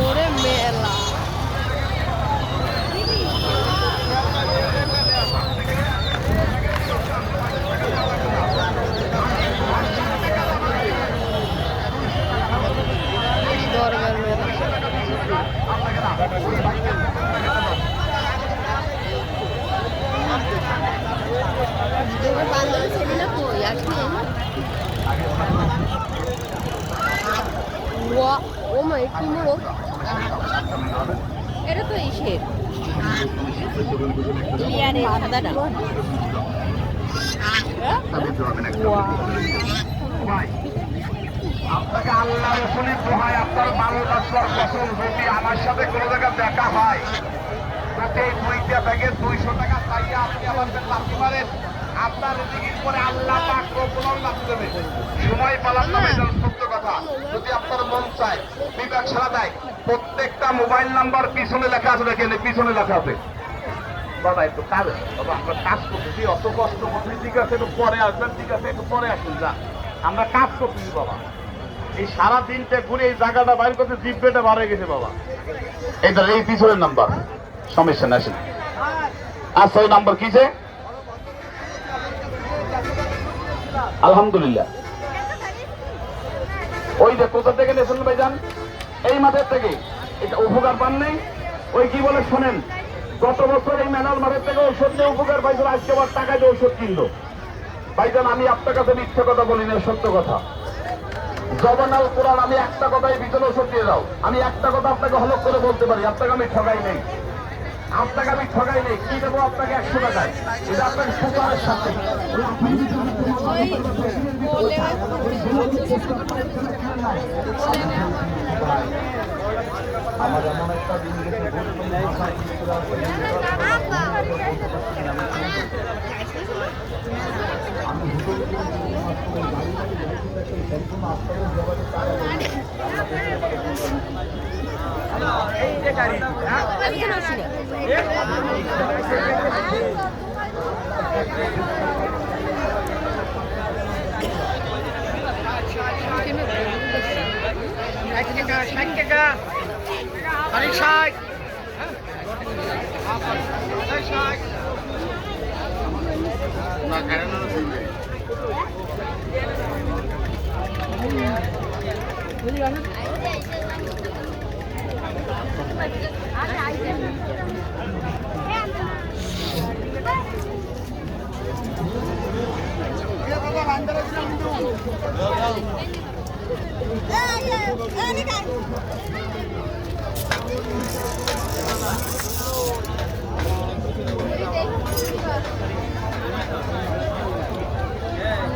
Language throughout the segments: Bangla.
ওরে মেলা দরবার মেলা বান্ধবী ছেলে না কই আসলে ও মাই কি মোড়ক এটা তো ইসের ইয়ারের সাদাটা আপনাকে আল্লাহ রসুলের দোহায় আপনার ভালোবাসার কসম যদি আমার সাথে কোনো জায়গায় দেখা হয় তাতে এই দুইটা ব্যাগে 200 টাকা চাইয়া আপনি আমাদের লাভতে পারেন। আপনার রিজিকের পরে আল্লাহ পাক কবুল লাভ দেবে। সময় পালাম না এটা সত্য কথা। যদি আপনার মন চায় বিবেক ছাড়া দেয়, প্রত্যেকটা মোবাইল নাম্বার পিছনে লেখা আছে, দেখেন পিছনে লেখা আছে। বাবা একটু কাজ বাবা আমরা কাজ করতেছি, অত কষ্ট করতেছি, ঠিক আছে একটু পরে আসবেন, ঠিক আছে একটু পরে আসুন, যা আমরা কাজ করতেছি বাবা। এই সারা দিনটা ঘুরে এই জায়গাটা বাইর করতে জিব্বেটা বাড়ে গেছে বাবা। এটা এই পিছনের নাম্বার, সমস্যা না আসেন। আচ্ছা ওই নাম্বার কিছে? আলহামদুলিল্লাহ। ওই যে কোথা থেকে নেছেন ভাইজান? এই মাঠের থেকে। এটা উপকার পান নেই? ওই কি বলে শোনেন, গত বছর এই মেলার মাঠের থেকে ঔষধ নিয়ে উপকার পাইছিল, আজকে আবার টাকা দিয়ে ঔষধ কিনলো। ভাইজান আমি আপনার কাছে মিথ্যে কথা বলি না, সত্য কথা। জবানাল কোরআন, আমি একটা কথাই ভিতরে ওষুধ দিয়ে দাও। আমি একটা কথা আপনাকে হলক করে বলতে পারি, আপনাকে আমি ঠগাই নেই, আপনাকে আমি ঠগাই নেই। কি দেবো আপনাকে 100 টাকায়, এটা আপনার সুপারের সাথে। আমার এমন একটা দিন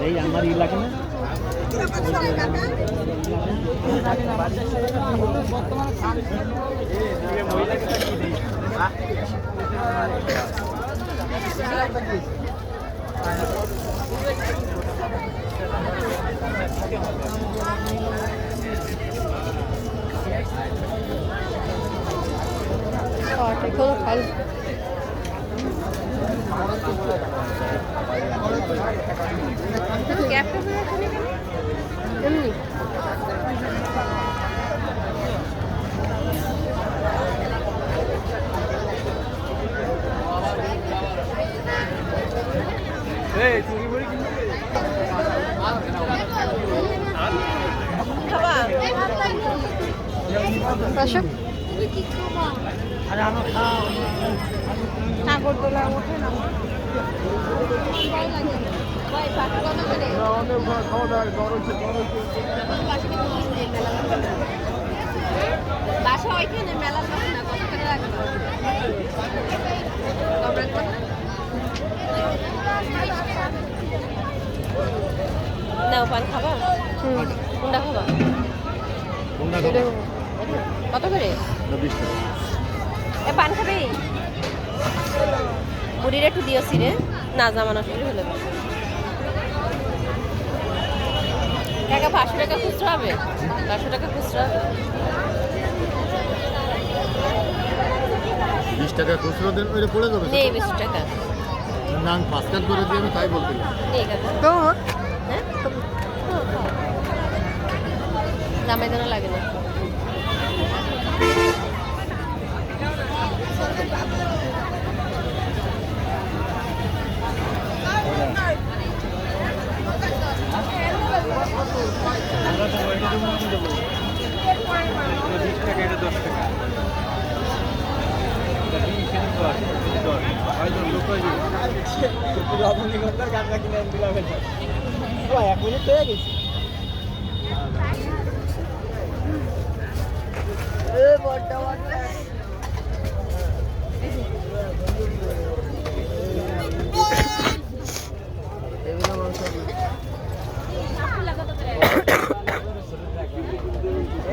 এই আমার এলাকা না নাগরদোলা ওঠে না বাসা ওইখানে মেলা না কত করে রাখবে নাও পান খাবা কোনটা খাবা কত করে 20 টাকা এ পান খাবে মুড়ির একটু দিয়েছি রে না জামানো শুরু হলো টাকা 500 টাকা খুচরা হবে 500 টাকা খুচরা হবে 20 টাকা খুচরা দেন ওইটা পড়ে যাবে নেই 20 টাকা না আমি 5 কাট করে দিয়ে আমি তাই বলতে ঠিক আছে তো হ্যাঁ জামাই জানা লাগে না। রজনীগন্ধার গাঁজা কিনে দিলাম ও 1 মিনিট হয়ে গেছে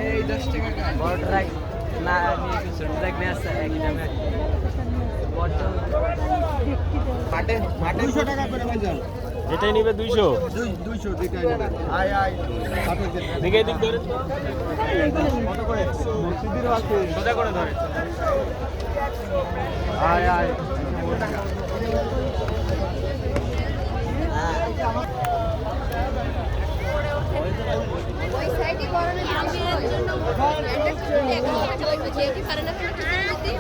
এই 10 টাকা বড় ট্রাক না নিয়ে কিছু ট্রাক নিয়ে আসছে একই দামে মাটে 200 টাকা করে বাজার যেটাই নিবে 200 200 যেটাই নেবে আয় আয় দিকে দিক ধরে কত করে মসজিদের আছে সোজা করে ধরে আয় আয় ওই সাইডে করোনা বিয়ের জন্য একটা ছুটি এখন একটা ওই যে কি পারে না কোনো কিছু দিতে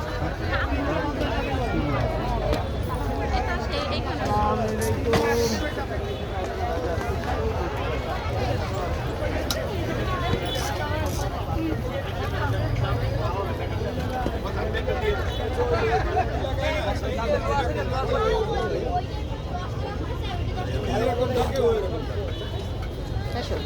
এটা সেই এখানে শেষ